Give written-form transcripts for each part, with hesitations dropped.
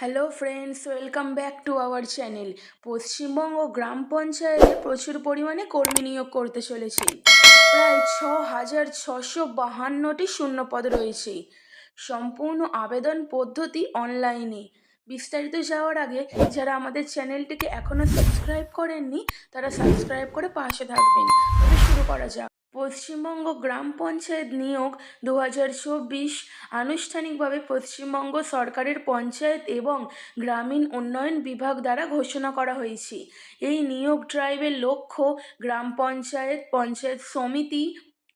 Hello friends, welcome back to our channel. Paschimbanga গ্রাম পঞ্চায়েতে প্রচুর পরিমাণে কর্মী নিয়োগ করতে চলেছে। প্রায় 6,652টি শূন্যপদ রয়েছে। সম্পূর্ণ আবেদন পদ্ধতি অনলাইনে। বিস্তারিত যাওয়ার আগে যারা আমাদের চ্যানেলটিকে এখনও সাবস্ক্রাইব করেননি তারা সাবস্ক্রাইব করে পাশে থাকবেন। তবে শুরু করা যাক। পশ্চিমবঙ্গ গ্রাম পঞ্চায়েত নিয়োগ 2024 আনুষ্ঠানিকভাবে পশ্চিমবঙ্গ সরকারের পঞ্চায়েত এবং গ্রামীণ উন্নয়ন বিভাগ দ্বারা ঘোষণা করা হয়েছে। এই নিয়োগ ড্রাইভের লক্ষ্য গ্রাম পঞ্চায়েত, পঞ্চায়েত সমিতি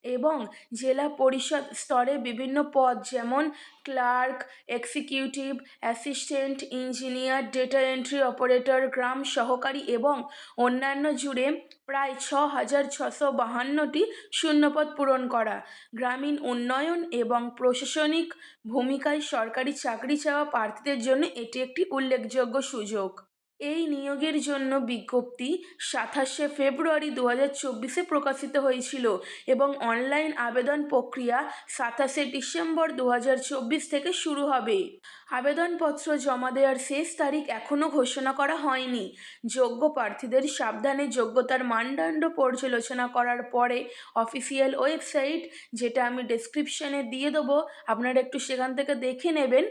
এবং জেলা পরিষদ স্তরে বিভিন্ন পদ যেমন clerk, executive assistant, engineer, data entry operator, গ্রাম সহকারী এবং অন্যান্য জুড়ে প্রায় 6,652টি শূন্যপদ পূরণ করা। গ্রামীণ উন্নয়ন এবং প্রশাসনিক ভূমিকায় সরকারি চাকরি চাওয়া প্রার্থীদের জন্য এটি একটি উল্লেখযোগ্য সুযোগ। এই নিয়োগের জন্য বিজ্ঞপ্তি 27শে ফেব্রুয়ারি 2024 প্রকাশিত হয়েছিল এবং অনলাইন আবেদন প্রক্রিয়া 27শে ডিসেম্বর 2024 থেকে শুরু হবে। আবেদনপত্র জমা দেওয়ার শেষ তারিখ এখনও ঘোষণা করা হয়নি। যোগ্য প্রার্থীদের সাবধানে যোগ্যতার মানদণ্ড পর্যালোচনা করার পরে অফিসিয়াল ওয়েবসাইট, যেটা আমি ডেসক্রিপশানে দিয়ে দেবো, আপনারা একটু সেখান থেকে দেখে নেবেন।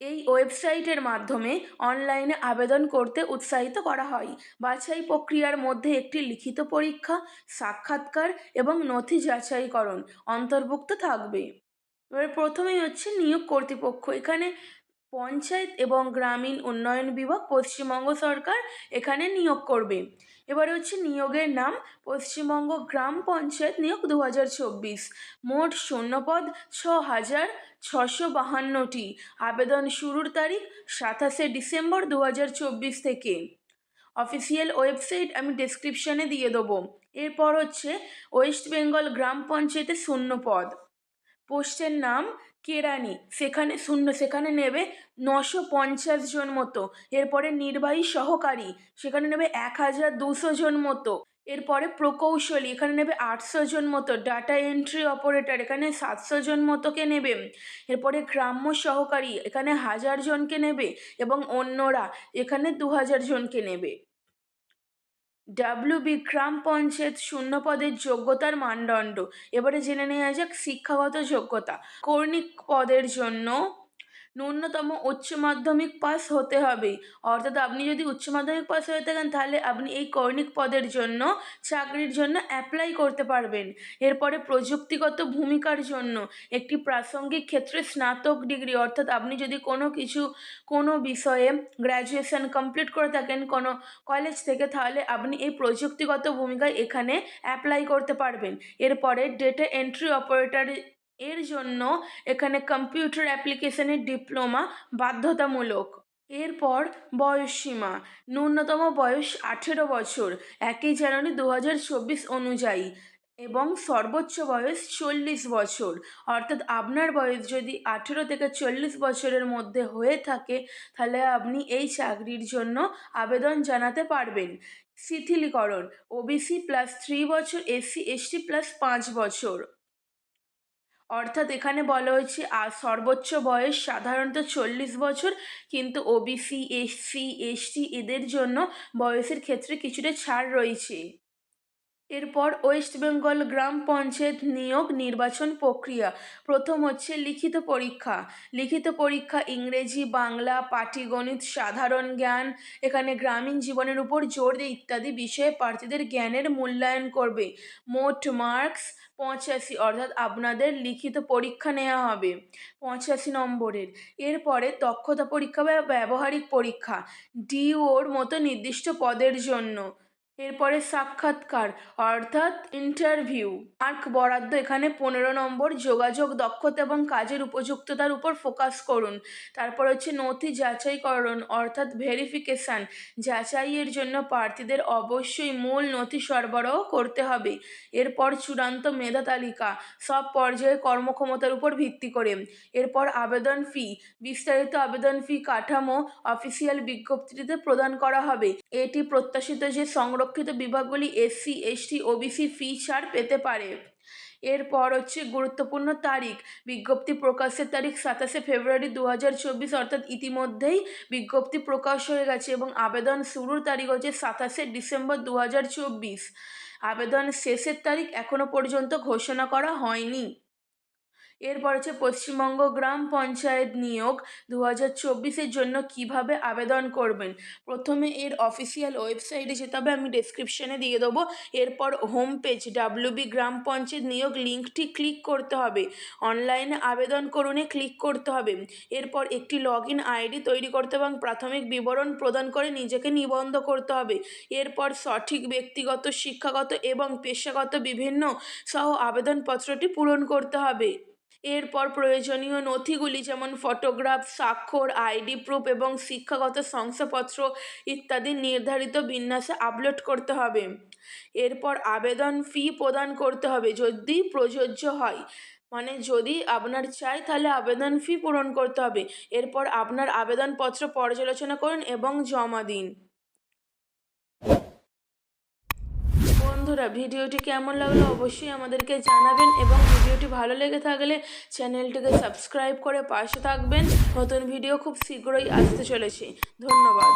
এই ওয়েবসাইটের মাধ্যমে অনলাইনে আবেদন করতে উৎসাহিত করা হয়। বাছাই প্রক্রিয়ার মধ্যে একটি লিখিত পরীক্ষা, সাক্ষাৎকার এবং নথি যাচাইকরণ অন্তর্ভুক্ত থাকবে। এবার প্রথমেই হচ্ছে নিয়োগ কর্তৃপক্ষ। এখানে পঞ্চায়েত এবং গ্রামীণ উন্নয়ন বিভাগ, পশ্চিমবঙ্গ সরকার এখানে নিয়োগ করবে। এবারে হচ্ছে নিয়োগের নাম পশ্চিমবঙ্গ গ্রাম পঞ্চায়েত নিয়োগ 2024। মোট শূন্যপদ 6,652টি। আবেদন শুরুর তারিখ 27শে ডিসেম্বর 2024 থেকে। অফিসিয়াল ওয়েবসাইট আমি ডেসক্রিপশানে দিয়ে দেবো। এরপর হচ্ছে ওয়েস্ট বেঙ্গল গ্রাম পঞ্চায়েতের শূন্যপদ। পোস্টের নাম কেরানি, সেখানে নেবে 950 জন মতো। এরপরে নির্বাহী সহকারী, সেখানে নেবে 1,200 জন মতো। এরপরে প্রকৌশলী, এখানে নেবে 800 জন মতো। ডাটা এন্ট্রি অপারেটর, এখানে 700 জন মতোকে নেবে। এরপরে গ্রাম্য সহকারী, এখানে 1000 জনকে নেবে এবং অন্যরা এখানে 2000 জনকে নেবে। ডাব্লিউবি গ্রাম পঞ্চায়েত শূন্যপদের যোগ্যতার মানদণ্ড। এবারে জেনে নেওয়া যাক শিক্ষাগত যোগ্যতা। কর্ণিক পদের জন্য ন্যূনতম উচ্চ মাধ্যমিক পাস হতে হবে। অর্থাৎ আপনি যদি উচ্চ মাধ্যমিক পাস হয়ে থাকেন তাহলে আপনি এই কর্ণিক পদের জন্য চাকরির জন্য অ্যাপ্লাই করতে পারবেন। এরপরে প্রযুক্তিগত ভূমিকার জন্য একটি প্রাসঙ্গিক ক্ষেত্রে স্নাতক ডিগ্রি, অর্থাৎ আপনি যদি কোনো বিষয়ে গ্র্যাজুয়েশন কমপ্লিট করে থাকেন কোনো কলেজ থেকে, তাহলে আপনি এই প্রযুক্তিগত ভূমিকায় এখানে অ্যাপ্লাই করতে পারবেন। এরপরে ডেটা এন্ট্রি অপারেটর এর জন্য এখানে কম্পিউটার অ্যাপ্লিকেশনের ডিপ্লোমা বাধ্যতামূলক। এরপর বয়সসীমা, ন্যূনতম বয়স 18 বছর 1 জানুয়ারি 2024 অনুযায়ী এবং সর্বোচ্চ বয়স 40 বছর। অর্থাৎ আপনার বয়স যদি 18 থেকে 40 বছরের মধ্যে হয়ে থাকে তাহলে আপনি এই চাকরির জন্য আবেদন জানাতে পারবেন। শিথিলীকরণ, ওবিসি +3 বছর, এসসি এসটি +5 বছর। অর্থাৎ এখানে বলা হয়েছে সর্বোচ্চ বয়স সাধারণত 40 বছর, কিন্তু ওবিসি, এসসি এসটি এদের জন্য বয়সের ক্ষেত্রে কিছুটা ছাড় রয়েছে। এরপর ওয়েস্ট বেঙ্গল গ্রাম পঞ্চায়েত নিয়োগ নির্বাচন প্রক্রিয়া। প্রথম হচ্ছে লিখিত পরীক্ষা। লিখিত পরীক্ষা ইংরেজি, বাংলা, পাটিগণিত, সাধারণ জ্ঞান, এখানে গ্রামীণ জীবনের উপর জোর দিয়ে ইত্যাদি বিষয়ে প্রার্থীদের জ্ঞানের মূল্যায়ন করবে। মোট মার্কস 85, অর্থাৎ আপনাদের লিখিত পরীক্ষা নেওয়া হবে 85 নম্বরের। এরপরে দক্ষতা পরীক্ষা বা ব্যবহারিক পরীক্ষা ডিওর মতো নির্দিষ্ট পদের জন্য। এরপরে সাক্ষাৎকার অর্থাৎ ইন্টারভিউ। মার্ক বরাদ্দ এখানে 15 নম্বর। যোগাযোগ দক্ষতা এবং কাজের উপযুক্ততার উপর ফোকাস করুন। তারপর হচ্ছে নথি যাচাইকরণ অর্থাৎ ভেরিফিকেশান। যাচাইয়ের জন্য প্রার্থীদের অবশ্যই মূল নথি সরবরাহ করতে হবে। এরপর চূড়ান্ত মেধা তালিকা, সব পর্যায়ে কর্মক্ষমতার উপর ভিত্তি করে। এরপর আবেদন ফি, বিস্তারিত আবেদন ফি কাঠামো অফিসিয়াল বিজ্ঞপ্তিতে প্রদান করা হবে। এটি প্রত্যাশিত যে সংরক্ষিত বিভাগগুলি এসসি এসটি ওবিসি ফি ছাড় পেতে পারে। এরপর হচ্ছে গুরুত্বপূর্ণ তারিখ। বিজ্ঞপ্তি প্রকাশের তারিখ 27শে ফেব্রুয়ারি 2024, অর্থাৎ ইতিমধ্যেই বিজ্ঞপ্তি প্রকাশ হয়ে গেছে এবং আবেদন শুরুর তারিখ হচ্ছে 27শে ডিসেম্বর 2024। আবেদন শেষের তারিখ এখনো পর্যন্ত ঘোষণা করা হয়নি। এরপর হচ্ছে পশ্চিমবঙ্গ গ্রাম পঞ্চায়েত নিয়োগ 2024-এর জন্য কিভাবে আবেদন করবেন। প্রথমে এর অফিসিয়াল ওয়েবসাইটে যেতে হবে, আমি ডেসক্রিপশনে দিয়ে দেবো। এরপর হোম পেজ WB গ্রাম পঞ্চায়েত নিয়োগ লিঙ্কটি ক্লিক করতে হবে, অনলাইনে আবেদন করুনে ক্লিক করতে হবে। এরপর একটি লগইন আইডি তৈরি করতে এবং প্রাথমিক বিবরণ প্রদান করে নিজেকে নিবন্ধ করতে হবে। এরপর সঠিক ব্যক্তিগত, শিক্ষাগত এবং পেশাগত বিভিন্ন সহ আবেদনপত্রটি পূরণ করতে হবে। এরপর প্রয়োজনীয় নথিগুলি যেমন ফটোগ্রাফ, স্বাক্ষর, আইডি প্রুফ এবং শিক্ষাগত শংসাপত্র ইত্যাদি নির্ধারিত বিন্যাসে আপলোড করতে হবে। এরপর আবেদন ফি প্রদান করতে হবে যদি প্রযোজ্য হয়, মানে যদি আপনার চাই তাহলে আবেদন ফি পূরণ করতে হবে। এরপর আপনার আবেদনপত্র পর্যালোচনা করুন এবং জমা দিন। বন্ধুরা, ভিডিওটি কেমন লাগলো অবশ্যই আমাদেরকে জানাবেন এবং ভিডিওটি ভালো লেগে থাকলে চ্যানেলটিকে সাবস্ক্রাইব করে পাশে থাকবেন। নতুন ভিডিও খুব শীঘ্রই আসতে চলেছে। ধন্যবাদ।